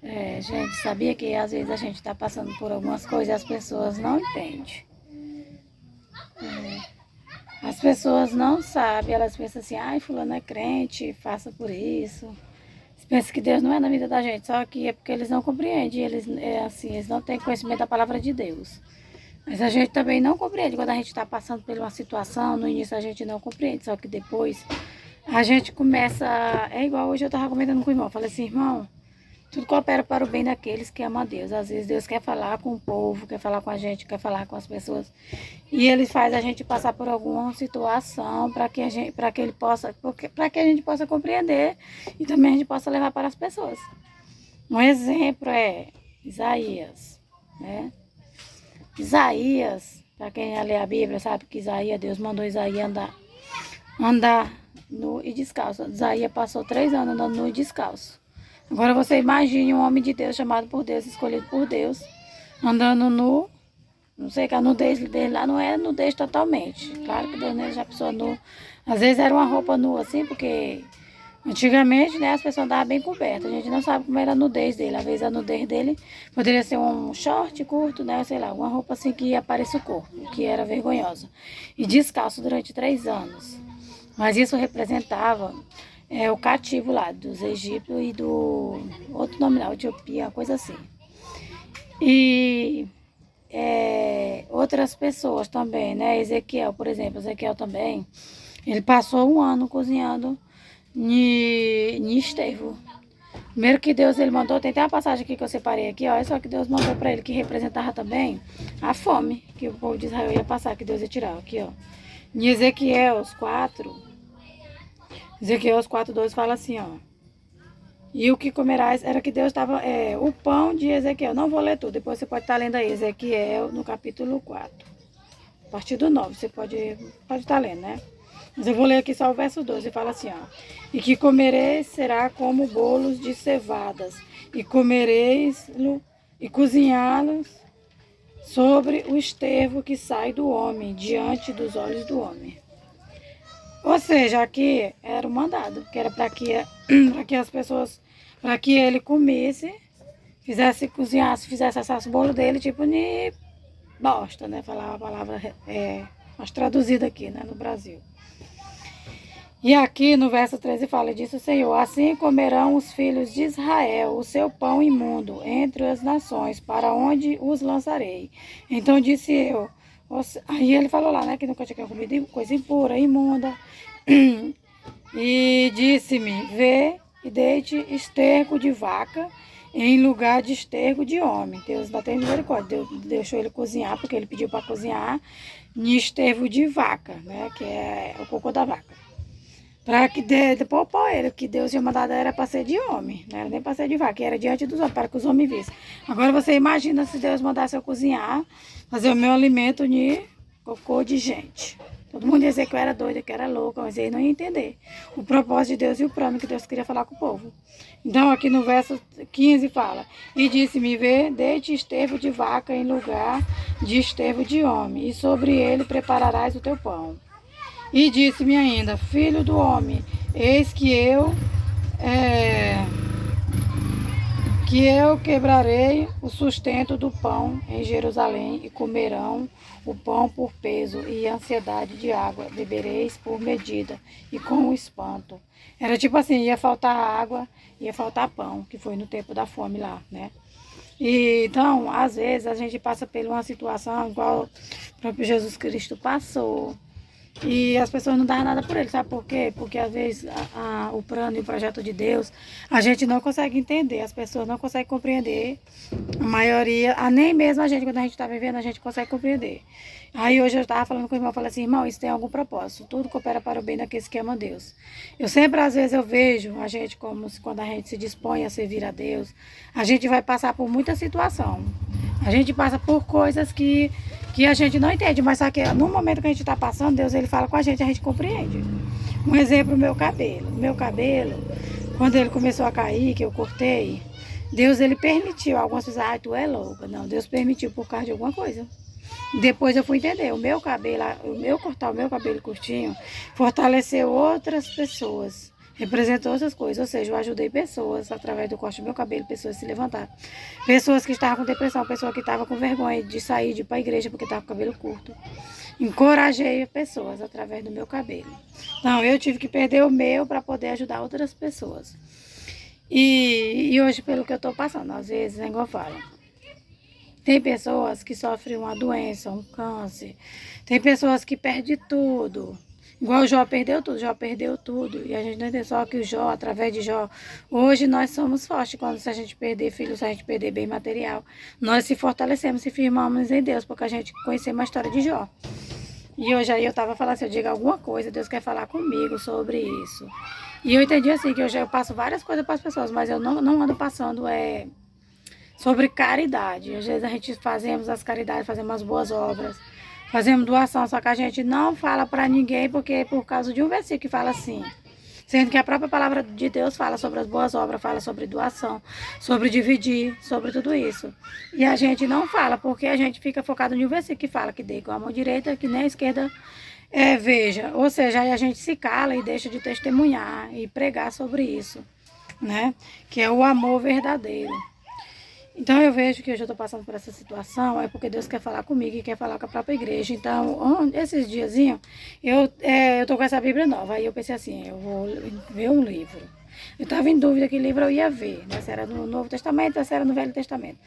Gente, sabia que às vezes a gente está passando por algumas coisas e as pessoas não entendem. As pessoas não sabem, elas pensam assim, ai, fulano é crente, faça por isso. Eles pensam que Deus não é na vida da gente, só que é porque eles não compreendem, eles não têm conhecimento da palavra de Deus. Mas a gente também não compreende, quando a gente está passando por uma situação, no início a gente não compreende, só que depois a gente começa, é igual hoje eu estava comentando com o irmão, eu falei assim, irmão, tudo coopera para o bem daqueles que amam a Deus. Às vezes Deus quer falar com o povo, quer falar com a gente, quer falar com as pessoas. E Ele faz a gente passar por alguma situação para que que a gente possa compreender e também a gente possa levar para as pessoas. Um exemplo é Isaías, né? Isaías, para quem já lê a Bíblia, sabe que Deus mandou Isaías andar nu e descalço. Isaías passou 3 anos andando nu e descalço. Agora você imagine um homem de Deus, chamado por Deus, escolhido por Deus, andando nu. Não sei que a nudez dele lá não é nudez totalmente. Claro que Deus nele já pensou nu. Às vezes era uma roupa nua assim, porque antigamente, né, as pessoas andavam bem cobertas. A gente não sabe como era a nudez dele. Às vezes a nudez dele poderia ser um short curto, né, sei lá, uma roupa assim que apareça o corpo, que era vergonhosa. E descalço durante 3 anos. Mas isso representava o cativo lá dos egípcios e do outro nome lá, Etiópia, uma coisa assim. E outras pessoas também, né? Ezequiel, por exemplo, Ezequiel também, ele passou 1 ano cozinhando em estervo. Primeiro que Deus ele mandou, tem até uma passagem aqui que eu separei aqui, ó, é só que Deus mandou para ele, que representava também a fome que o povo de Israel ia passar, que Deus ia tirar, aqui ó. Em Ezequiel 4:12 fala assim, ó. E o que comerás era que Deus estava, o pão de Ezequiel. Não vou ler tudo, depois você pode estar lendo aí, Ezequiel no capítulo 4. A partir do 9, você pode estar lendo, né? Mas eu vou ler aqui só o verso 12, fala assim, ó. E que comereis será como bolos de cevadas, e comereis-lo e cozinhá-los sobre o estervo que sai do homem, diante dos olhos do homem. Ou seja, aqui era o mandado, que era para que as pessoas, para que ele comesse, cozinhasse, fizesse esse bolo dele, tipo de bosta, né? Falar a palavra mais traduzida aqui, né, no Brasil. E aqui no verso 13 fala disso, Senhor, assim comerão os filhos de Israel o seu pão imundo entre as nações, para onde os lançarei. Então disse eu, aí ele falou lá, né, que nunca tinha comido coisa impura, imunda. E disse-me, vê e deite esterco de vaca em lugar de esterco de homem. Deus ainda tem misericórdia, Deus deixou ele cozinhar, porque ele pediu para cozinhar em esterco de vaca, né, que é o cocô da vaca. Para que depois pôr ele, que Deus tinha mandado era para ser de homem, não era nem para ser de vaca, era diante dos homens, para que os homens vissem. Agora você imagina se Deus mandasse eu cozinhar, fazer o meu alimento de cocô de gente. Todo mundo ia dizer que eu era doida, que eu era louca, mas ele não ia entender o propósito de Deus e o plano que Deus queria falar com o povo. Então aqui no verso 15 fala, e disse-me, vê, deite estervo de vaca em lugar de estervo de homem, e sobre ele prepararás o teu pão. E disse-me ainda, filho do homem, eis que eu quebrarei o sustento do pão em Jerusalém, e comerão o pão por peso, e ansiedade de água bebereis por medida, e com espanto. Era tipo assim, ia faltar água, ia faltar pão, que foi no tempo da fome lá, né? E, então, às vezes, a gente passa por uma situação igual o próprio Jesus Cristo passou, e as pessoas não dão nada por ele, sabe por quê? Porque às vezes o plano e o projeto de Deus, a gente não consegue entender, as pessoas não conseguem compreender, a maioria, nem mesmo a gente, quando a gente está vivendo, a gente consegue compreender. Aí hoje eu estava falando com o irmão, eu falei assim, irmão, isso tem algum propósito, tudo coopera para o bem daqueles que amam Deus. Eu sempre, às vezes, eu vejo a gente como quando a gente se dispõe a servir a Deus, a gente vai passar por muita situação. A gente passa por coisas que a gente não entende, mas só que no momento que a gente está passando, Deus ele fala com a gente compreende. Um exemplo, o meu cabelo. O meu cabelo, quando ele começou a cair, que eu cortei, Deus ele permitiu. Algumas pessoas, tu é louca. Não, Deus permitiu por causa de alguma coisa. Depois eu fui entender, o meu cabelo, cortar o meu cabelo curtinho, fortaleceu outras pessoas. representou essas coisas, ou seja, eu ajudei pessoas através do corte do meu cabelo, pessoas se levantaram, pessoas que estavam com depressão, pessoas que estavam com vergonha de sair, de ir para a igreja porque estavam com o cabelo curto. Encorajei pessoas através do meu cabelo. Então, eu tive que perder o meu para poder ajudar outras pessoas. E hoje, pelo que eu estou passando, às vezes, é igual eu falo, tem pessoas que sofrem uma doença, um câncer, tem pessoas que perdem tudo. Igual o Jó perdeu tudo. E a gente não entende só que o Jó, através de Jó, hoje nós somos fortes. Quando se a gente perder filhos, se a gente perder bem material, nós se fortalecemos, se firmamos em Deus, porque a gente conheceu uma história de Jó. E hoje aí eu estava falando assim, eu digo alguma coisa, Deus quer falar comigo sobre isso. E eu entendi assim, que hoje eu passo várias coisas para as pessoas, mas eu não ando passando sobre caridade. Às vezes a gente fazemos as caridades, fazemos as boas obras, fazemos doação, só que a gente não fala para ninguém, porque é por causa de um versículo que fala assim, sendo que a própria palavra de Deus fala sobre as boas obras, fala sobre doação, sobre dividir, sobre tudo isso. E a gente não fala, porque a gente fica focado em um versículo que fala que dê com a mão direita, que nem a esquerda veja. Ou seja, aí a gente se cala e deixa de testemunhar e pregar sobre isso, né? Que é o amor verdadeiro. Então eu vejo que hoje eu estou passando por essa situação, é porque Deus quer falar comigo e quer falar com a própria igreja. Então, esses diazinhos, eu estou com essa Bíblia nova, aí eu pensei assim, eu vou ver um livro. Eu estava em dúvida que livro eu ia ver, né? Se era no Novo Testamento ou se era no Velho Testamento.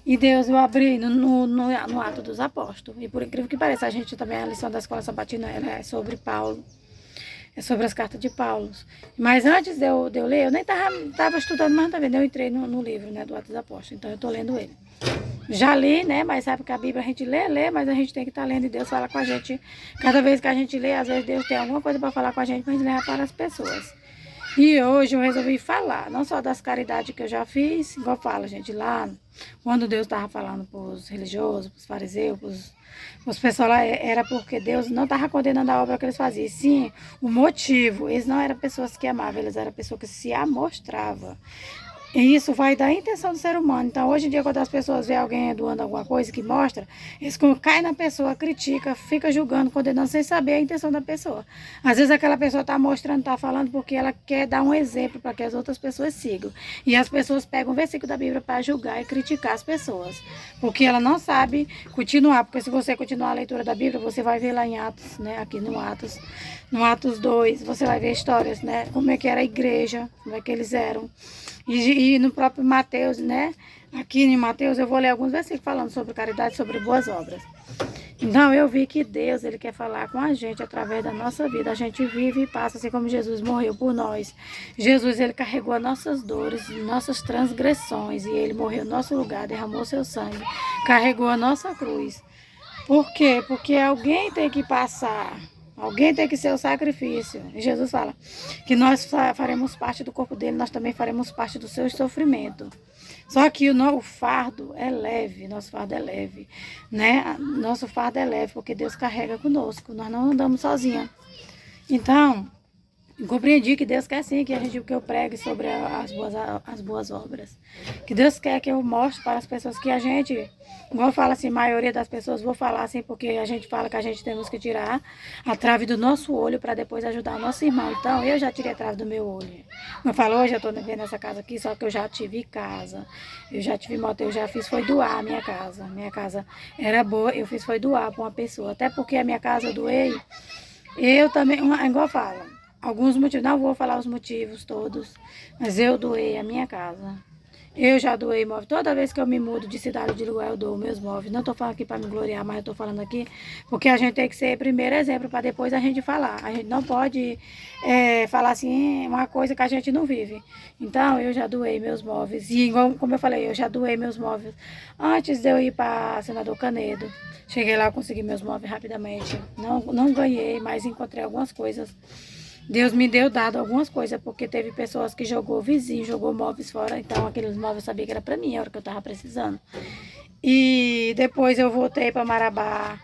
E Deus, eu abri no Ato dos Apóstolos. E por incrível que pareça, a gente também, a lição da Escola Sabatina, ela é sobre Paulo. É sobre as cartas de Paulo. Mas antes de eu ler, eu nem estava estudando, mas também eu entrei no livro, né, do Atos dos Apóstolos. Então eu estou lendo ele. Já li, né, mas sabe que a Bíblia a gente lê, mas a gente tem que estar lendo e Deus fala com a gente. Cada vez que a gente lê, às vezes Deus tem alguma coisa para falar com a gente, mas leva para as pessoas. E hoje eu resolvi falar, não só das caridades que eu já fiz, igual eu falo, gente, lá, quando Deus estava falando para os religiosos, para os fariseus, para os pessoal lá, era porque Deus não estava condenando a obra que eles faziam. Sim, o motivo, eles não eram pessoas que amavam, eles eram pessoas que se amostravam. E isso vai da intenção do ser humano. Então, hoje em dia, quando as pessoas veem alguém doando alguma coisa que mostra, eles caem na pessoa, critica, fica julgando, condenando, sem saber a intenção da pessoa. Às vezes aquela pessoa está mostrando, está falando porque ela quer dar um exemplo para que as outras pessoas sigam. E as pessoas pegam o versículo da Bíblia para julgar e criticar as pessoas. Porque ela não sabe continuar. Porque se você continuar a leitura da Bíblia, você vai ver lá em Atos, né? Aqui no Atos 2, você vai ver histórias, né? Como é que era a igreja, como é que eles eram. E no próprio Mateus, né? Aqui em Mateus eu vou ler alguns versículos falando sobre caridade, sobre boas obras. Então eu vi que Deus, Ele quer falar com a gente através da nossa vida. A gente vive e passa assim como Jesus morreu por nós. Jesus, Ele carregou as nossas dores, nossas transgressões. E Ele morreu no nosso lugar, derramou seu sangue, carregou a nossa cruz. Por quê? Porque alguém tem que passar. Alguém tem que ser o sacrifício. E Jesus fala que nós faremos parte do corpo dele, nós também faremos parte do seu sofrimento. Só que o fardo é leve, nosso fardo é leve, né? Nosso fardo é leve porque Deus carrega conosco, nós não andamos sozinhos. Então, eu compreendi que Deus quer sim que eu pregue sobre as boas obras. Que Deus quer que eu mostre para as pessoas que a gente, igual eu falo assim, a maioria das pessoas, vou falar assim, porque a gente fala que a gente temos que tirar a trave do nosso olho para depois ajudar o nosso irmão. Então, eu já tirei a trave do meu olho. Como eu falo, hoje eu estou vivendo nessa casa aqui, só que eu já tive casa, eu já tive moto, eu já fiz, foi doar a minha casa. Minha casa era boa, eu fiz, foi doar para uma pessoa. Até porque a minha casa eu doei, eu também, igual eu falo, alguns motivos, não vou falar os motivos todos, mas eu doei a minha casa. Eu já doei móvel. Toda vez que eu me mudo de cidade de lugar, eu dou meus móveis. Não estou falando aqui para me gloriar, mas eu estou falando aqui porque a gente tem que ser primeiro exemplo para depois a gente falar. A gente não pode falar assim, uma coisa que a gente não vive. Então, eu já doei meus móveis. E, como eu falei, eu já doei meus móveis antes de eu ir para Senador Canedo. Cheguei lá, consegui meus móveis rapidamente. Não ganhei, mas encontrei algumas coisas. Deus me deu dado algumas coisas, porque teve pessoas que jogou vizinho, jogou móveis fora, então aqueles móveis eu sabia que era para mim, a hora que eu estava precisando. E depois eu voltei para Marabá,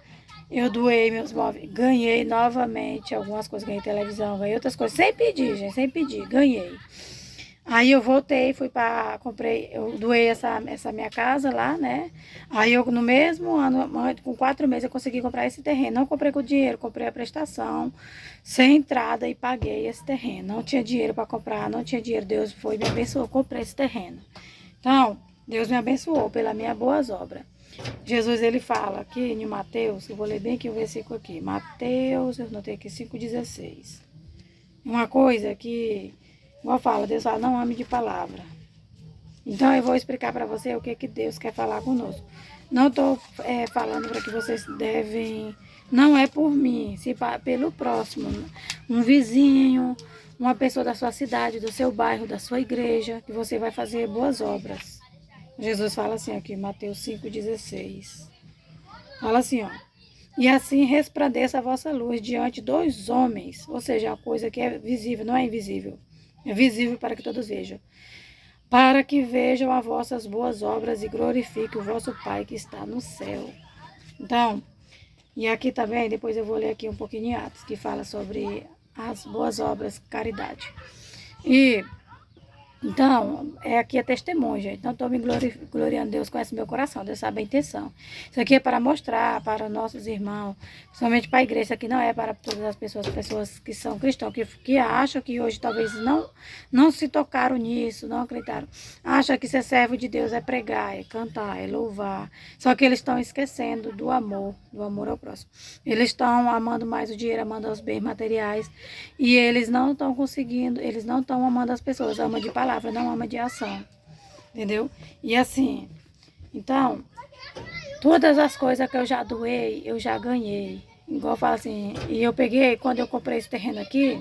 eu doei meus móveis, ganhei novamente algumas coisas, ganhei televisão, ganhei outras coisas, sem pedir, gente, sem pedir, ganhei. Aí eu voltei, comprei, eu doei essa minha casa lá, né? Aí eu, no mesmo ano, com 4 meses, eu consegui comprar esse terreno. Não comprei com dinheiro, comprei a prestação, sem entrada e paguei esse terreno. Não tinha dinheiro para comprar, não tinha dinheiro. Deus foi, me abençoou, comprei esse terreno. Então, Deus me abençoou pela minha boas obras. Jesus, ele fala aqui em Mateus, eu vou ler bem aqui o versículo aqui. Mateus, eu notei aqui 5,16. Uma coisa que, igual fala, Deus fala, não ame de palavra. Então eu vou explicar para você o que Deus quer falar conosco. Não estou falando para que vocês devem, não é por mim, se pelo próximo, um vizinho, uma pessoa da sua cidade, do seu bairro, da sua igreja, que você vai fazer boas obras. Jesus fala assim aqui, Mateus 5,16. Fala assim, ó. E assim resplandeça a vossa luz diante dos homens. Ou seja, uma coisa que é visível, não é invisível. É visível para que todos vejam. Para que vejam as vossas boas obras e glorifiquem o vosso Pai que está no céu. Então, e aqui também, depois eu vou ler aqui um pouquinho em Atos, que fala sobre as boas obras, caridade. E então, aqui é testemunho, gente. Então, estou me gloriando. Deus conhece meu coração, Deus sabe a intenção. Isso aqui é para mostrar para nossos irmãos, principalmente para a igreja. Isso aqui não é para todas as pessoas que são cristãos, que acham que hoje talvez não se tocaram nisso, não acreditaram. Acham que ser servo de Deus é pregar, é cantar, é louvar. Só que eles estão esquecendo do amor ao próximo. Eles estão amando mais o dinheiro, amando os bens materiais. E eles não estão conseguindo, eles não estão amando as pessoas, amam de palavra, não ama de ação, entendeu? E assim, então, todas as coisas que eu já doei, eu já ganhei. Igual eu falo assim, e eu peguei, quando eu comprei esse terreno aqui,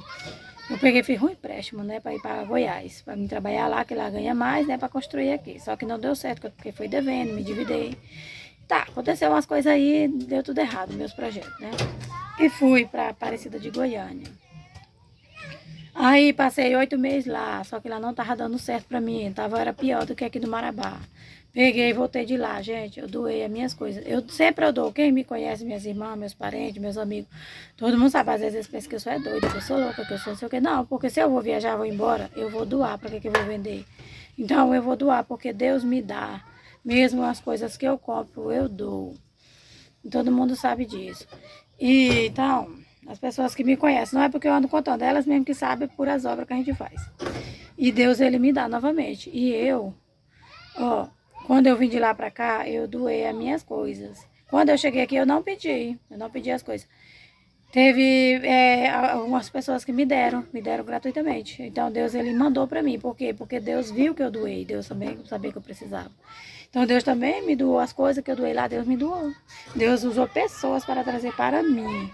eu peguei, fiz um empréstimo, né, para ir para Goiás, para me trabalhar lá, que lá ganha mais, né, para construir aqui. Só que não deu certo, porque foi devendo, me dividei. Tá, aconteceu umas coisas aí, deu tudo errado, meus projetos, né? E fui para Aparecida de Goiânia. Aí passei 8 meses lá, só que lá não tava dando certo pra mim, era pior do que aqui do Marabá. Peguei e voltei de lá, gente, eu doei as minhas coisas. Eu dou, quem me conhece, minhas irmãs, meus parentes, meus amigos, todo mundo sabe, às vezes eles pensam que eu sou doida, que eu sou louca, que eu sou não sei o que. Não, porque se eu vou viajar, vou embora, eu vou doar, pra que eu vou vender? Então eu vou doar, porque Deus me dá, mesmo as coisas que eu compro, eu dou. E todo mundo sabe disso. E então, as pessoas que me conhecem, não é porque eu ando contando, elas mesmo que sabem por as obras que a gente faz. E Deus, ele me dá novamente. E eu, ó, quando eu vim de lá pra cá, eu doei as minhas coisas. Quando eu cheguei aqui, eu não pedi as coisas. Teve algumas pessoas que me deram gratuitamente. Então Deus, ele mandou para mim. Por quê? Porque Deus viu que eu doei, Deus também sabia que eu precisava. Então Deus também me doou as coisas que eu doei lá, Deus me doou. Deus usou pessoas para trazer para mim.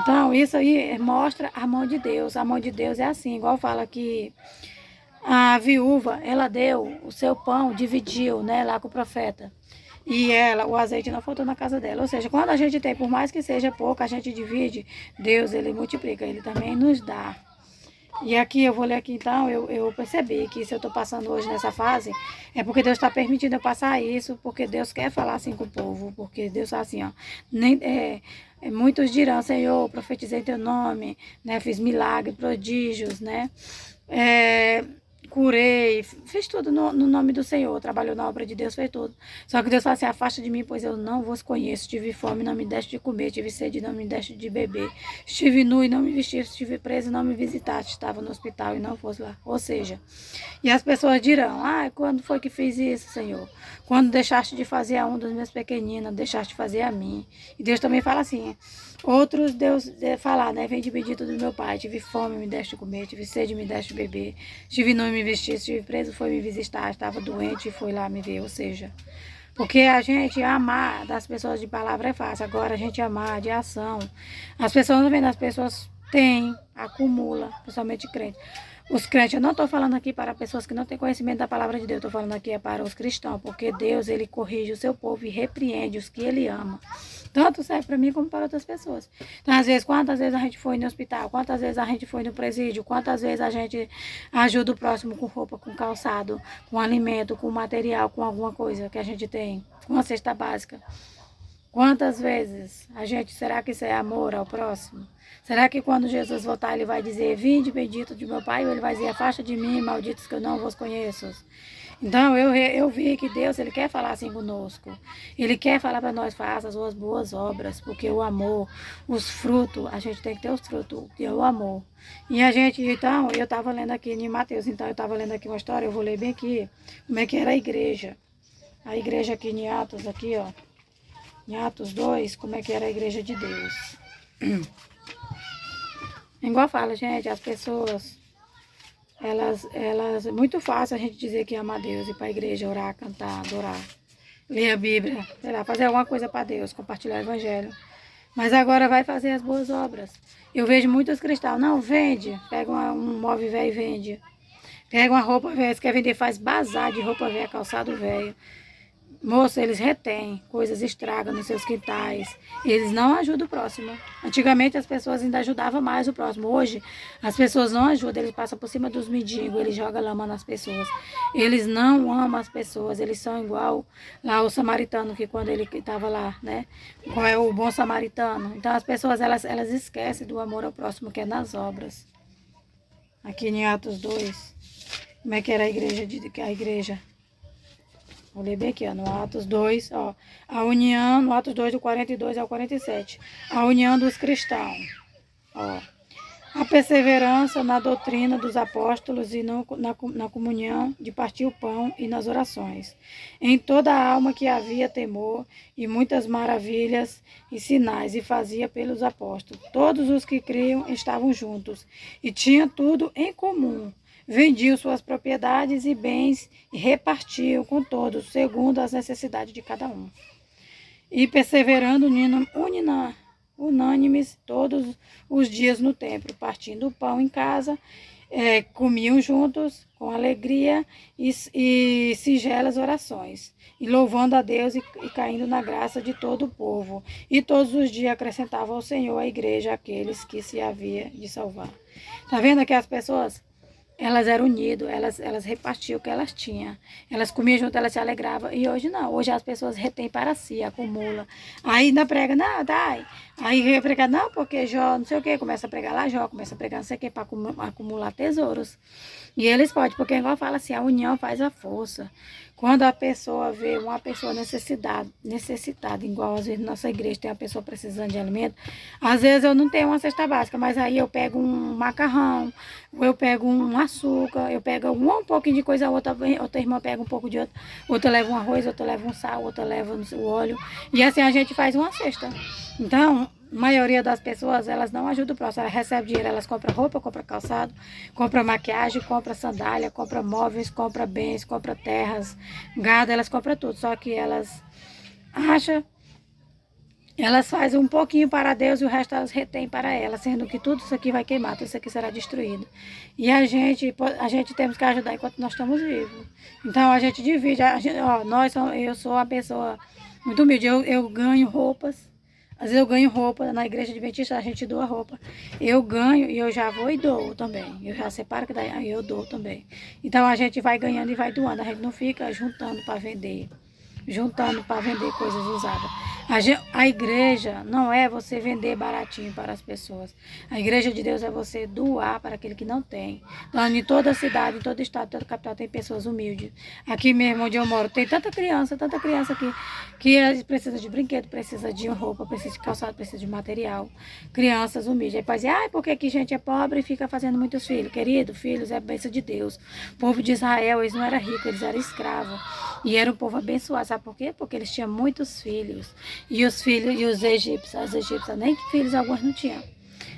Então isso aí mostra a mão de Deus. A mão de Deus é assim, igual fala que a viúva, ela deu o seu pão, dividiu, né, lá com o profeta. E o azeite não faltou na casa dela. Ou seja, quando a gente tem, por mais que seja pouco, a gente divide, Deus, ele multiplica, ele também nos dá. E aqui, eu vou ler aqui então, eu percebi que se eu estou passando hoje nessa fase, é porque Deus está permitindo eu passar isso, porque Deus quer falar assim com o povo, porque Deus fala assim, ó, muitos dirão, Senhor, profetizei teu nome, né, fiz milagres, prodígios, né, curei, fez tudo no nome do Senhor, trabalhou na obra de Deus, fez tudo. Só que Deus fala assim, afasta de mim, pois eu não vos conheço. Tive fome, não me deste de comer, tive sede, não me deste de beber. Estive nu e não me vestiste, estive preso e não me visitaste, estava no hospital e não fosse lá. Ou seja, e as pessoas dirão, quando foi que fiz isso, Senhor? Quando deixaste de fazer a um dos meus pequeninos, deixaste de fazer a mim. E Deus também fala assim, outros Deus falar, né, vem de bendito do meu Pai, tive fome, me deste de comer, tive sede, me deste de beber, estive nu e me vestiste, estive preso, foi me visitar, estava doente e foi lá me ver, ou seja, porque a gente amar das pessoas de palavra é fácil, agora a gente amar de ação, as pessoas não vendo, as pessoas têm, acumula, principalmente crentes. Os crentes, eu não estou falando aqui para pessoas que não têm conhecimento da palavra de Deus, estou falando aqui para os cristãos, porque Deus, ele corrige o seu povo e repreende os que ele ama. Tanto serve para mim como para outras pessoas. Então, às vezes, quantas vezes a gente foi no hospital, quantas vezes a gente foi no presídio, quantas vezes a gente ajuda o próximo com roupa, com calçado, com alimento, com material, com alguma coisa que a gente tem, com uma cesta básica. Quantas vezes será que isso é amor ao próximo? Será que quando Jesus voltar ele vai dizer, vinde bendito de meu Pai, ou ele vai dizer, afasta de mim, malditos que eu não vos conheço? Então eu vi que Deus ele quer falar assim conosco. Ele quer falar para nós, faça as suas boas obras, porque o amor, os frutos, a gente tem que ter os frutos, que é o amor. E a gente, então, eu estava lendo aqui em Mateus, então eu estava lendo aqui uma história, eu vou ler bem aqui, como é que era a igreja. A igreja aqui em Atos, aqui ó, em Atos 2, como é que era a igreja de Deus. Igual fala, gente, as pessoas, é muito fácil a gente dizer que ama a Deus, ir para a igreja, orar, cantar, adorar, ler a Bíblia, sei lá, fazer alguma coisa para Deus, compartilhar o Evangelho. Mas agora vai fazer as boas obras. Eu vejo muitos cristãos, não, vende, pega um móvel velho e vende. Pega uma roupa velha, se quer vender, faz bazar de roupa velha, calçado velho. Moça, eles retêm, coisas estragam nos seus quintais. Eles não ajudam o próximo. Antigamente as pessoas ainda ajudavam mais o próximo. Hoje as pessoas não ajudam, eles passam por cima dos mendigos, eles jogam lama nas pessoas. Eles não amam as pessoas, eles são igual lá o samaritano, que quando ele estava lá, né? Qual é o bom samaritano? Então as pessoas elas esquecem do amor ao próximo, que é nas obras. Aqui em Atos 2, como é que era a igreja? Vou ler bem aqui, ó, no Atos 2, ó, a união, no Atos 2, do 42 ao 47, a união dos cristãos, ó, a perseverança na doutrina dos apóstolos e na comunhão de partir o pão e nas orações. Em toda a alma que havia temor e muitas maravilhas e sinais e fazia pelos apóstolos. Todos os que criam estavam juntos e tinham tudo em comum. Vendiam suas propriedades e bens e repartiam com todos, segundo as necessidades de cada um. E perseverando unânimes todos os dias no templo, partindo o pão em casa, comiam juntos com alegria e singelas orações, e louvando a Deus e caindo na graça de todo o povo. E todos os dias acrescentavam ao Senhor a igreja aqueles que se havia de salvar. Tá vendo aqui as pessoas? Elas eram unidas, elas repartiam o que elas tinham. Elas comiam junto, elas se alegravam. E hoje não. Hoje as pessoas retêm para si, acumulam. Aí ainda prega, não, dai. Aí prega, não, porque Jó, não sei o que, começa a pregar lá, Jó, começa a pregar não sei o que, para acumular tesouros. E eles podem, porque igual fala assim, a união faz a força. Quando a pessoa vê uma pessoa necessitada, igual às vezes na nossa igreja tem uma pessoa precisando de alimento, às vezes eu não tenho uma cesta básica, mas aí eu pego um macarrão, ou eu pego um açúcar, eu pego um pouquinho de coisa, outra irmã pega um pouco de outra leva um arroz, outra leva um sal, outra leva o óleo, e assim a gente faz uma cesta. Então, a maioria das pessoas, elas não ajudam o próximo, elas recebem dinheiro, elas compram roupa, compram calçado, compram maquiagem, compram sandália, compram móveis, compram bens, compram terras, gado, elas compram tudo, só que elas acham, elas fazem um pouquinho para Deus e o resto elas retêm para elas, sendo que tudo isso aqui vai queimar, tudo isso aqui será destruído. E a gente temos que ajudar enquanto nós estamos vivos. Então a gente divide, eu sou uma pessoa muito humilde, eu ganho roupas. Às vezes eu ganho roupa, na igreja adventista a gente doa roupa. Eu ganho e eu já vou e dou também. Eu já separo que daí eu dou também. Então a gente vai ganhando e vai doando. A gente não fica juntando para vender. Juntando para vender coisas usadas. A igreja não é você vender baratinho para as pessoas. A igreja de Deus é você doar para aquele que não tem. Então, em toda a cidade, em todo estado, em toda capital tem pessoas humildes. Aqui mesmo onde eu moro tem tanta criança aqui que precisa de brinquedo, precisa de roupa, precisa de calçado, precisa de material. Crianças humildes. Aí pode dizer, porque aqui gente é pobre e fica fazendo muitos filhos. Querido, filhos é a bênção de Deus. O povo de Israel, eles não eram ricos, eles eram escravos. E era um povo abençoado. Sabe por quê? Porque eles tinham muitos filhos. E os filhos, e os egípcios, as egípcias, nem filhos alguns não tinham.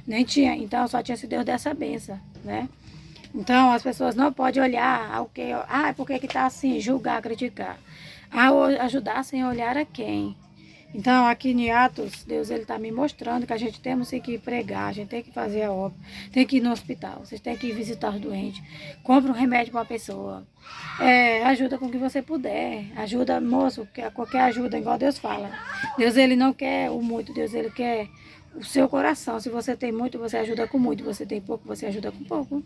Nem tinha. Então só tinha se Deus dessa benção, né? Então as pessoas não podem olhar ao que, por que está assim, julgar, criticar. Ajudar sem olhar a quem. Então, aqui em Atos, Deus ele está me mostrando que a gente temos que pregar, a gente tem que fazer a obra, tem que ir no hospital, vocês têm que ir visitar os doentes, compra um remédio para uma pessoa, ajuda com o que você puder, ajuda, moço, qualquer ajuda, igual Deus fala. Deus ele não quer o muito, Deus ele quer o seu coração. Se você tem muito, você ajuda com muito, se você tem pouco, você ajuda com pouco.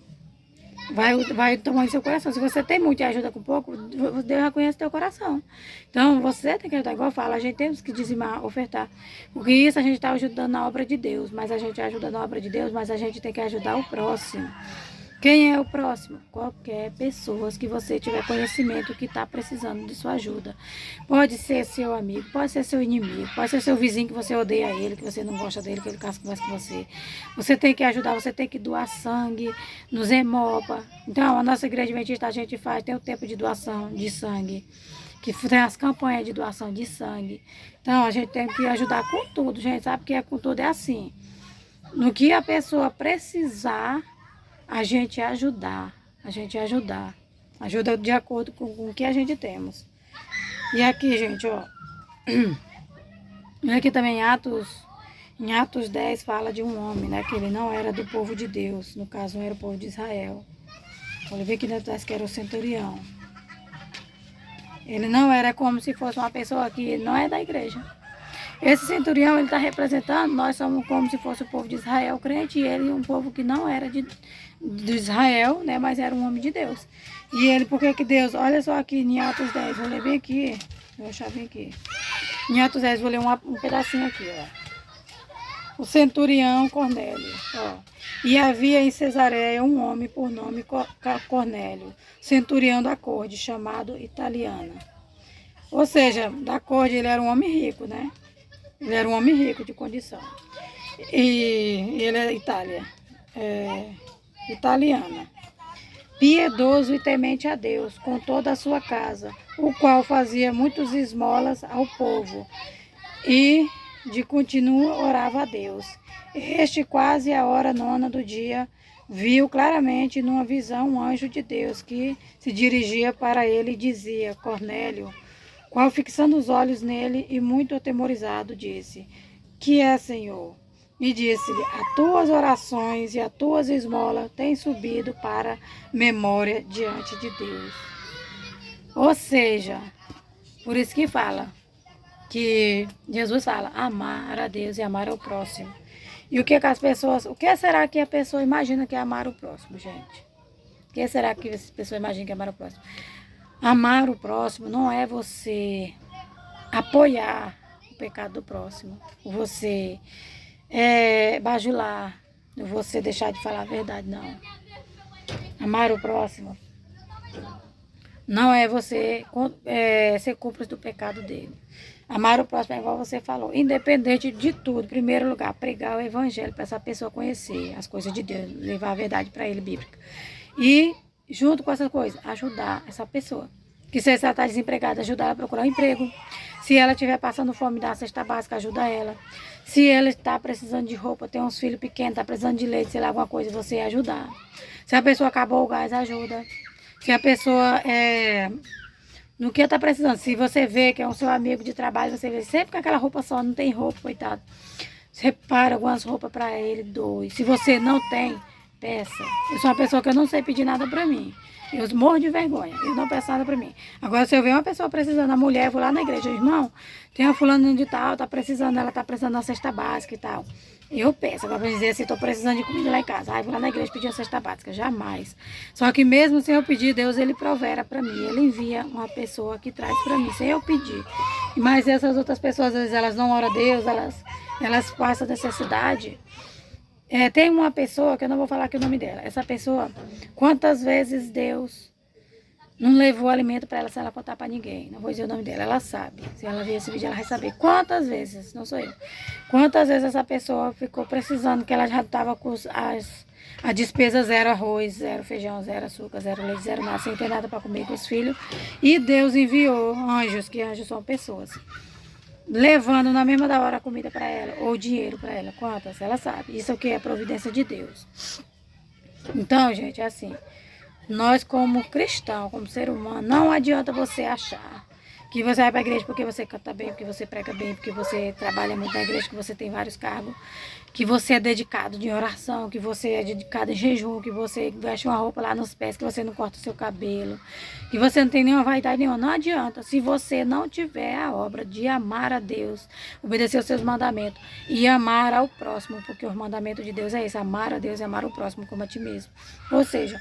vai do tamanho do seu coração. Se você tem muito e ajuda com pouco, Deus já conhece teu coração. Então, você tem que ajudar, igual eu falo, a gente tem que dizimar, ofertar. Porque isso a gente está ajudando na obra de Deus, mas a gente ajuda na obra de Deus, mas a gente tem que ajudar o próximo. Quem é o próximo? Qualquer pessoa que você tiver conhecimento que está precisando de sua ajuda. Pode ser seu amigo, pode ser seu inimigo, pode ser seu vizinho que você odeia ele, que você não gosta dele, que ele conversa com você. Você tem que ajudar, você tem que doar sangue nos Hemopa. Então, a nossa igreja adventista, a gente tem o tempo de doação de sangue, que tem as campanhas de doação de sangue. Então, a gente tem que ajudar com tudo, gente. Sabe que com tudo é assim. No que a pessoa precisar, a gente ajudar. Ajuda de acordo com o que a gente temos. E aqui, gente, ó. E aqui também em Atos 10 fala de um homem, né? Que ele não era do povo de Deus. No caso, não era o povo de Israel. Olha, ver que atrás que era o centurião. Ele não era como se fosse uma pessoa que não é da igreja. Esse centurião, ele está representando, nós somos como se fosse o povo de Israel crente, e ele um povo que não era de Israel, né, mas era um homem de Deus. E ele, por que Deus, olha só aqui em Atos 10, vou ler bem aqui, vou achar bem aqui. Em Atos 10, vou ler um pedacinho aqui, ó. O centurião Cornélio, ó. E havia em Cesareia um homem por nome Cornélio, centurião da corte, chamado Italiana. Ou seja, da corte ele era um homem rico, né? Ele era um homem rico de condição. E ele é italiana. Piedoso e temente a Deus, com toda a sua casa, o qual fazia muitas esmolas ao povo. E de continuo orava a Deus. Este, quase a hora 9 do dia, viu claramente numa visão um anjo de Deus que se dirigia para ele e dizia: Cornélio. Qual, fixando os olhos nele e muito atemorizado, disse: Que é, Senhor? E disse-lhe: As tuas orações e as tuas esmolas têm subido para memória diante de Deus. Ou seja, por isso que fala, que Jesus fala, amar a Deus e amar ao próximo. E o que as pessoas, o que será que a pessoa imagina que é amar o próximo, gente? O que será que as pessoas imaginam que é amar o próximo? Amar o próximo não é você apoiar o pecado do próximo, você bajular, você deixar de falar a verdade, não. Amar o próximo não é você ser cúmplice do pecado dele. Amar o próximo é igual você falou, independente de tudo. Em primeiro lugar, pregar o evangelho para essa pessoa conhecer as coisas de Deus, levar a verdade para ele, bíblica. E junto com essas coisas, ajudar essa pessoa. Que se ela está desempregada, ajudar ela a procurar um emprego. Se ela estiver passando fome, dá a cesta básica, ajuda ela. Se ela está precisando de roupa, tem uns filhos pequenos, está precisando de leite, sei lá, alguma coisa, você ajudar. Se a pessoa acabou o gás, ajuda. Se a pessoa no que está precisando, se você vê que é um seu amigo de trabalho, você vê sempre com aquela roupa só, não tem roupa, coitado. Você repara algumas roupas para ele, doe. Se você não tem, peça. Eu sou uma pessoa que eu não sei pedir nada para mim. Eu morro de vergonha, eu não peço nada para mim. Agora, se eu ver uma pessoa precisando, a mulher, eu vou lá na igreja, irmão, tem uma fulana de tal, tá precisando, ela tá precisando de uma cesta básica e tal. Eu peço, agora para dizer assim, tô precisando de comida lá em casa. Aí vou lá na igreja pedir uma cesta básica, jamais. Só que mesmo sem eu pedir, Deus, ele provera para mim. Ele envia uma pessoa que traz para mim, sem eu pedir. Mas essas outras pessoas, às vezes, elas não oram a Deus, elas passam necessidade. Tem uma pessoa, que eu não vou falar aqui o nome dela. Essa pessoa, quantas vezes Deus não levou alimento para ela sem ela contar para ninguém? Não vou dizer o nome dela, ela sabe. Se ela ver esse vídeo, ela vai saber. Quantas vezes, não sou eu. Quantas vezes essa pessoa ficou precisando, que ela já estava com a despesa zero arroz, zero feijão, zero açúcar, zero leite, zero nada, sem ter nada para comer com os filhos. E Deus enviou anjos, que anjos são pessoas, levando na mesma da hora a comida para ela, ou dinheiro para ela. Quantas? Ela sabe. Isso aqui é a providência de Deus. Então, gente, é assim. Nós, como cristão, como ser humano, não adianta você achar que você vai para a igreja porque você canta bem, porque você prega bem, porque você trabalha muito na igreja, que você tem vários cargos, que você é dedicado de oração, que você é dedicado em jejum, que você veste uma roupa lá nos pés, que você não corta o seu cabelo, que você não tem nenhuma vaidade nenhuma. Não adianta. Se você não tiver a obra de amar a Deus, obedecer os seus mandamentos e amar ao próximo, porque o mandamento de Deus é esse, amar a Deus e amar o próximo como a ti mesmo. Ou seja,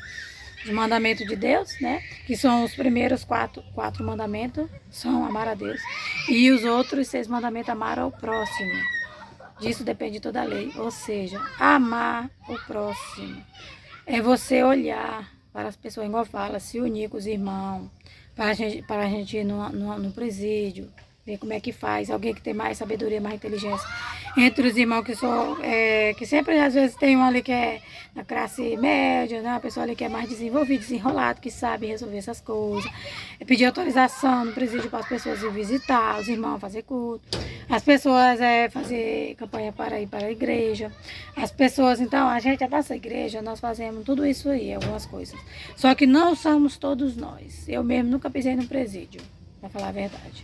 os mandamentos de Deus, né? Que são os primeiros quatro mandamentos, são amar a Deus. E os outros 6 mandamentos, amar ao próximo. Disso depende toda a lei. Ou seja, amar o próximo. É você olhar para as pessoas, igual fala, se unir com os irmãos, para a gente ir no presídio, ver como é que faz, alguém que tem mais sabedoria, mais inteligência. Entre os irmãos que sempre às vezes tem um ali que é na classe média, né? Uma pessoa ali que é mais desenvolvida, desenrolado, que sabe resolver essas coisas. É pedir autorização no presídio para as pessoas ir visitar, os irmãos fazer culto. As pessoas fazer campanha para ir para a igreja. As pessoas, então, a gente, a nossa igreja, nós fazemos tudo isso aí, algumas coisas. Só que não somos todos nós. Eu mesmo nunca pisei no presídio, para falar a verdade.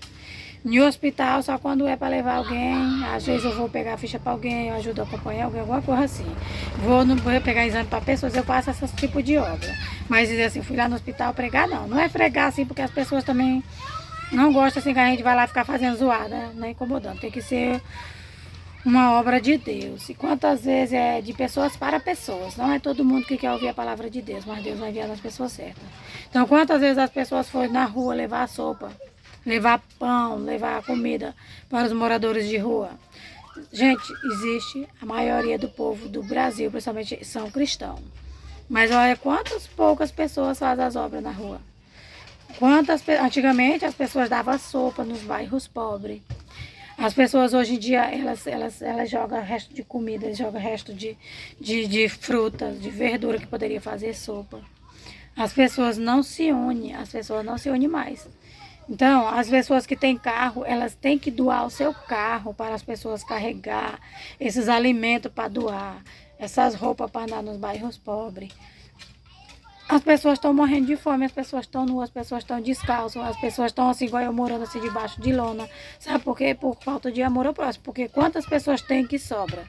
No hospital, só quando é para levar alguém, às vezes eu vou pegar a ficha para alguém, eu ajudo a acompanhar alguém, alguma coisa assim. Vou pegar exame para pessoas, eu faço esse tipo de obra. Mas dizer assim, fui lá no hospital pregar, não. Não é pregar assim, porque as pessoas também não gostam assim que a gente vai lá ficar fazendo zoada, né, incomodando. Tem que ser uma obra de Deus. E quantas vezes é de pessoas para pessoas. Não é todo mundo que quer ouvir a palavra de Deus, mas Deus vai enviar as pessoas certas. Então, quantas vezes as pessoas foram na rua levar a sopa, levar pão, levar comida para os moradores de rua. Gente, existe a maioria do povo do Brasil, principalmente, são cristãos. Mas olha quantas poucas pessoas fazem as obras na rua. Antigamente as pessoas davam sopa nos bairros pobres. As pessoas hoje em dia, elas jogam resto de comida, elas jogam resto de frutas, de verdura que poderia fazer sopa. As pessoas não se unem mais. Então, as pessoas que têm carro, elas têm que doar o seu carro para as pessoas carregar esses alimentos para doar, essas roupas para andar nos bairros pobres. As pessoas estão morrendo de fome, as pessoas estão nuas, as pessoas estão descalças, as pessoas estão assim, igual eu morando assim debaixo de lona. Sabe por quê? Por falta de amor ao próximo. Porque quantas pessoas tem que sobra?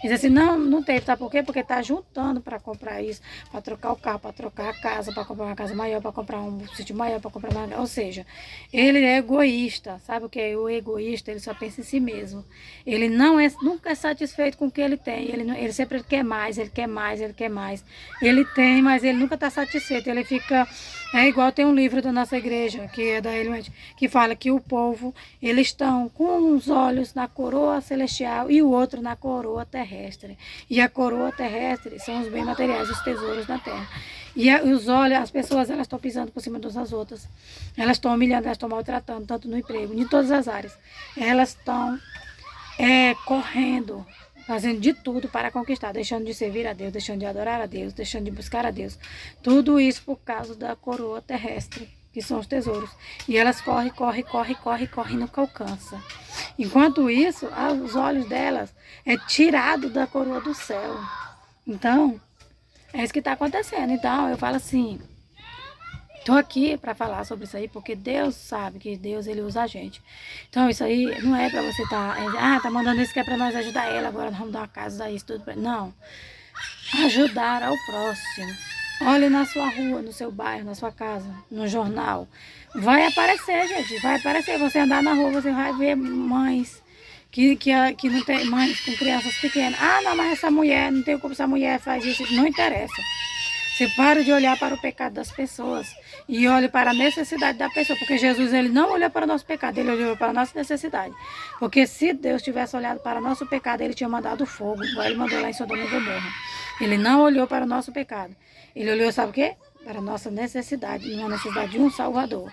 Diz assim, não tem, sabe por quê? Porque tá juntando para comprar isso, para trocar o carro, para trocar a casa, para comprar uma casa maior, para comprar um sítio maior, para comprar uma... Ou seja, ele é egoísta, sabe o que é? O egoísta, ele só pensa em si mesmo. Ele nunca é satisfeito com o que ele tem, ele sempre quer mais, ele quer mais, ele quer mais. Ele tem, mas ele nunca está satisfeito, ele fica... É igual tem um livro da nossa igreja, que é da Ellen White, que fala que o povo, eles estão com os olhos na coroa celestial e o outro na coroa terrestre. E a coroa terrestre são os bens materiais, os tesouros da terra. E os olhos, as pessoas, elas estão pisando por cima umas das outras. Elas estão humilhando, elas estão maltratando, tanto no emprego, em todas as áreas. Elas estão correndo, fazendo de tudo para conquistar, deixando de servir a Deus, deixando de adorar a Deus, deixando de buscar a Deus. Tudo isso por causa da coroa terrestre, que são os tesouros. E elas correm e nunca alcançam. Enquanto isso, os olhos delas é tirado da coroa do céu. Então, é isso que está acontecendo. Então, eu falo assim, estou aqui para falar sobre isso aí, porque Deus sabe que Deus, ele usa a gente. Então, isso aí não é para você tá mandando isso que é para nós ajudar ela, agora nós vamos dar uma casa, dar isso tudo. Não. Ajudar ao próximo. Olhe na sua rua, no seu bairro, na sua casa, no jornal. Vai aparecer, gente, vai aparecer. Você andar na rua, você vai ver mães que não tem, mães com crianças pequenas. Ah, não, mas essa mulher, não tem como essa mulher faz isso. Não interessa. Você para de olhar para o pecado das pessoas e olhe para a necessidade da pessoa, porque Jesus, ele não olhou para o nosso pecado, ele olhou para a nossa necessidade. Porque se Deus tivesse olhado para o nosso pecado, ele tinha mandado fogo, igual ele mandou lá em Sodoma e Gomorra. Ele não olhou para o nosso pecado. Ele olhou, sabe o quê? Para a nossa necessidade, uma necessidade de um Salvador.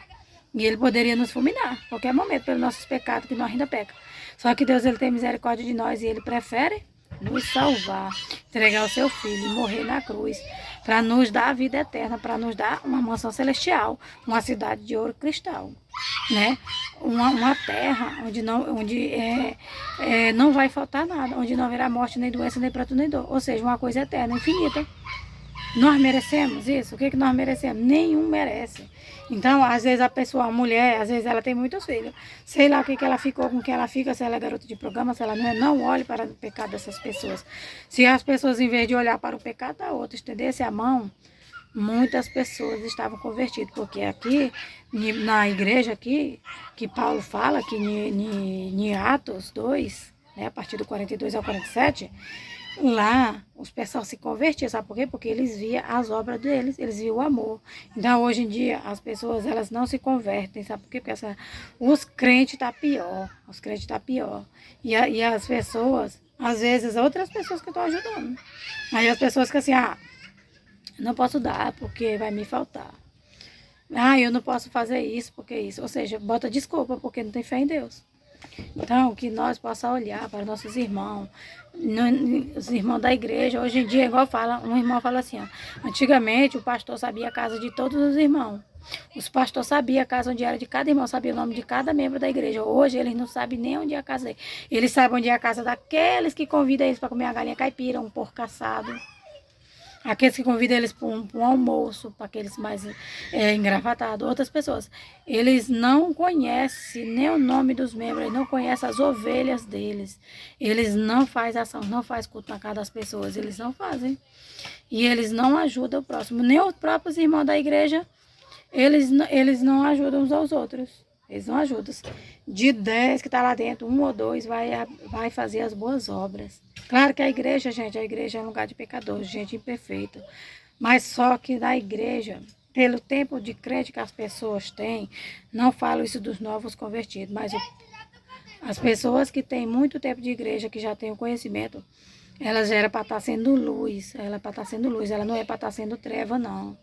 E ele poderia nos fulminar a qualquer momento pelos nossos pecados, que nós ainda peca. Só que Deus, ele tem misericórdia de nós e ele prefere nos salvar, entregar o seu filho e morrer na cruz, para nos dar a vida eterna, para nos dar uma mansão celestial, uma cidade de ouro cristal, né? Uma terra onde não vai faltar nada, onde não haverá morte, nem doença, nem pranto, nem dor. Ou seja, uma coisa eterna, infinita. Nós merecemos isso? O que nós merecemos? Nenhum merece. Então, às vezes a pessoa, a mulher, às vezes ela tem muitos filhos. Sei lá o que ela ficou, com quem ela fica, se ela é garota de programa, se ela não é. Não olhe para o pecado dessas pessoas. Se as pessoas, em vez de olhar para o pecado da outra, estendessem a mão, muitas pessoas estavam convertidas. Porque aqui, na igreja aqui, que Paulo fala, que em Atos 2, né, a partir do 42 ao 47... Lá, os pessoal se convertiam, sabe por quê? Porque eles viam as obras deles, eles viam o amor. Então, hoje em dia, as pessoas, elas não se convertem, sabe por quê? Porque os crentes tá pior, os crentes tá pior. E as pessoas, às vezes, outras pessoas que estão ajudando. Aí as pessoas ficam assim, não posso dar porque vai me faltar. Eu não posso fazer isso porque isso. Ou seja, bota desculpa porque não tem fé em Deus. Então, que nós possamos olhar para nossos irmãos, os irmãos da igreja. Hoje em dia, igual fala, um irmão fala assim, antigamente o pastor sabia a casa de todos os irmãos. Os pastores sabiam a casa onde era de cada irmão, sabia o nome de cada membro da igreja. Hoje eles não sabem nem onde é a casa dele. Eles sabem onde é a casa daqueles que convidam eles para comer a galinha caipira, um porco assado. Aqueles que convidam eles para um almoço, para aqueles mais engravatados, outras pessoas. Eles não conhecem nem o nome dos membros, eles não conhecem as ovelhas deles. Eles não fazem ação, não fazem culto na casa das pessoas, eles não fazem. E eles não ajudam o próximo. Nem os próprios irmãos da igreja, eles não ajudam uns aos outros. Eles não ajudam. De 10 que está lá dentro, 1 ou 2 vai fazer as boas obras. Claro que a igreja, gente, a igreja é um lugar de pecadores, gente imperfeita. Mas só que na igreja, pelo tempo de crente que as pessoas têm, não falo isso dos novos convertidos, mas as pessoas que têm muito tempo de igreja, que já têm o conhecimento, elas já eram para estar sendo luz, ela é para estar sendo luz, ela não é para estar sendo treva, não.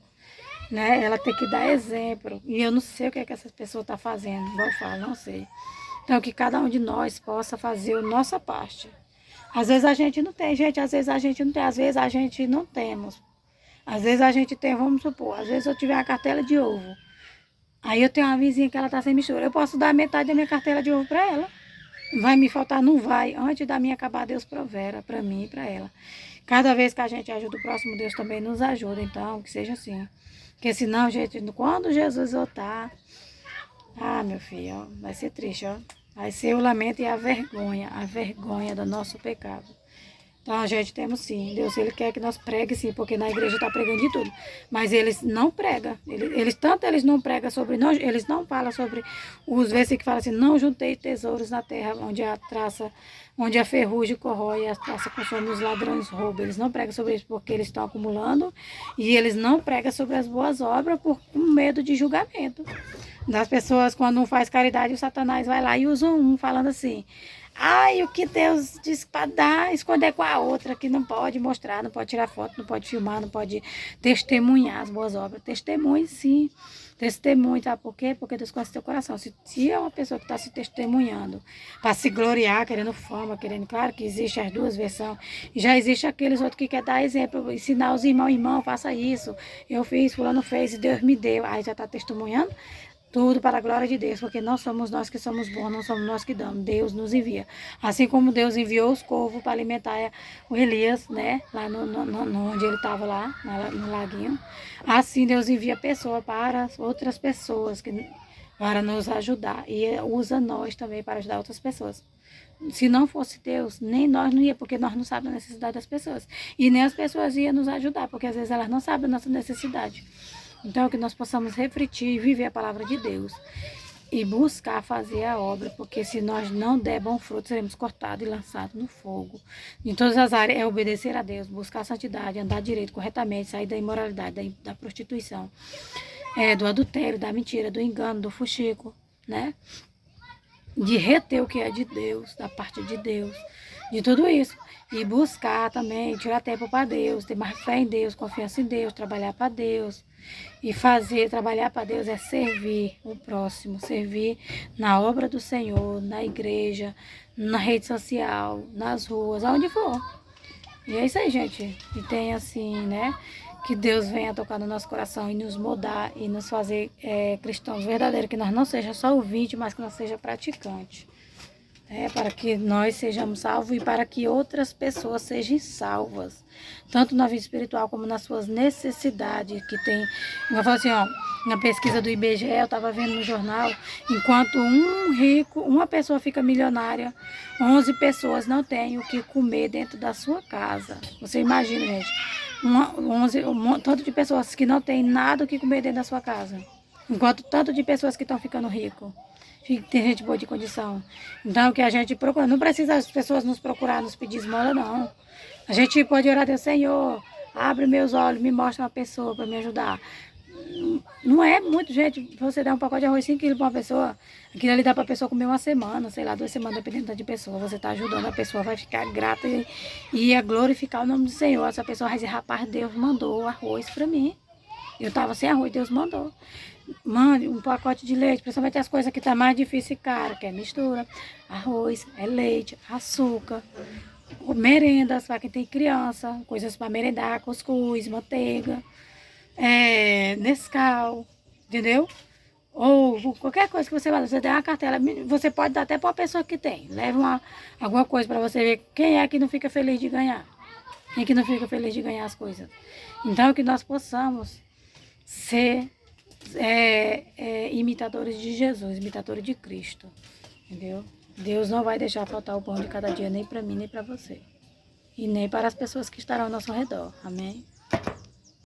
Né? Ela tem que dar exemplo. E eu não sei o que é que essas pessoas estão fazendo, igual eu falo, não sei. Então, que cada um de nós possa fazer a nossa parte. Às vezes a gente não tem, gente, às vezes a gente não tem, às vezes a gente não temos. Às vezes a gente tem, vamos supor, às vezes eu tiver uma cartela de ovo. Aí eu tenho uma vizinha que ela está sem mistura. Eu posso dar metade da minha cartela de ovo para ela. Vai me faltar? Não vai. Antes da minha acabar, Deus provera para mim e para ela. Cada vez que a gente ajuda o próximo, Deus também nos ajuda. Então, que seja assim. Porque senão, gente, quando Jesus voltar, meu filho, ó, vai ser triste, ó. Vai ser o lamento e a vergonha do nosso pecado. Então, a gente temos sim. Deus, Ele quer que nós pregue sim, porque na igreja está pregando de tudo. Mas eles não pregam. Eles não pregam sobre, não, eles não falam sobre os versículos que falam assim, não juntei tesouros na terra, onde a ferrugem corrói e a traça consome, os ladrões roubam. Eles não pregam sobre isso porque eles estão acumulando. E eles não pregam sobre as boas obras por medo de julgamento. Das pessoas, quando um faz caridade, o Satanás vai lá e usa falando assim, o que Deus diz para dar, esconder com a outra, que não pode mostrar, não pode tirar foto, não pode filmar, não pode testemunhar as boas obras. Testemunhe sim, testemunhe, sabe por quê? Porque Deus conhece teu coração. Se é uma pessoa que está se testemunhando, para se gloriar, querendo fama, claro que existe as duas versões, e já existe aqueles outros que querem dar exemplo, ensinar os irmãos, faça isso, eu fiz, fulano fez e Deus me deu, aí já está testemunhando. Tudo para a glória de Deus, porque não somos nós que somos bons, não somos nós que damos, Deus nos envia. Assim como Deus enviou os corvos para alimentar o Elias, né, lá onde ele estava lá, no laguinho, assim Deus envia pessoa para outras pessoas, para nos ajudar, e usa nós também para ajudar outras pessoas. Se não fosse Deus, nem nós não ia, porque nós não sabemos a necessidade das pessoas. E nem as pessoas iam nos ajudar, porque às vezes elas não sabem a nossa necessidade. Então, que nós possamos refletir e viver a palavra de Deus e buscar fazer a obra, porque se nós não der bom fruto, seremos cortados e lançados no fogo. Em todas as áreas é obedecer a Deus, buscar a santidade, andar direito, corretamente, sair da imoralidade, da prostituição, do adultério, da mentira, do engano, do fuxico, né? De reter o que é de Deus, da parte de Deus, de tudo isso. E buscar também, tirar tempo para Deus, ter mais fé em Deus, confiança em Deus, trabalhar para Deus. E trabalhar para Deus é servir o próximo, servir na obra do Senhor, na igreja, na rede social, nas ruas, aonde for. E é isso aí, gente. E tem assim, né? Que Deus venha tocar no nosso coração e nos mudar e nos fazer cristãos verdadeiros, que nós não seja só ouvinte, mas que nós seja praticante. Para que nós sejamos salvos e para que outras pessoas sejam salvas, tanto na vida espiritual como nas suas necessidades, que tem, eu falo assim, na pesquisa do IBGE, eu estava vendo no jornal, enquanto uma pessoa fica milionária, 11 pessoas não têm o que comer dentro da sua casa. Você imagina, gente, tanto de pessoas que não têm nada o que comer dentro da sua casa, enquanto tanto de pessoas que estão ficando ricos. Tem gente boa de condição. Então, que a gente procura. Não precisa as pessoas nos procurar, nos pedir esmola, não. A gente pode orar a Deus, Senhor, abre meus olhos, me mostra uma pessoa para me ajudar. Não é muito, gente, você dar um pacote de arroz 5 quilos para uma pessoa, aquilo ali dá para a pessoa comer uma semana, sei lá, 2 semanas, dependendo de pessoa. Você está ajudando, a pessoa vai ficar grata e ia glorificar o nome do Senhor. Essa pessoa vai dizer, rapaz, Deus mandou o arroz para mim. Eu estava sem arroz, Deus mandou. Mande um pacote de leite, principalmente as coisas que tá mais difícil e caro, que é mistura. Arroz, é leite, açúcar, merendas para quem tem criança, coisas para merendar, cuscuz, manteiga, Nescau, entendeu? Ou qualquer coisa que você vai, você tem uma cartela, você pode dar até para uma pessoa que tem. Leve alguma coisa para você ver quem é que não fica feliz de ganhar. Quem é que não fica feliz de ganhar as coisas. Então, que nós possamos ser imitadores de Jesus, imitadores de Cristo, entendeu? Deus não vai deixar faltar o pão de cada dia nem para mim, nem para você. E nem para as pessoas que estarão ao nosso redor. Amém?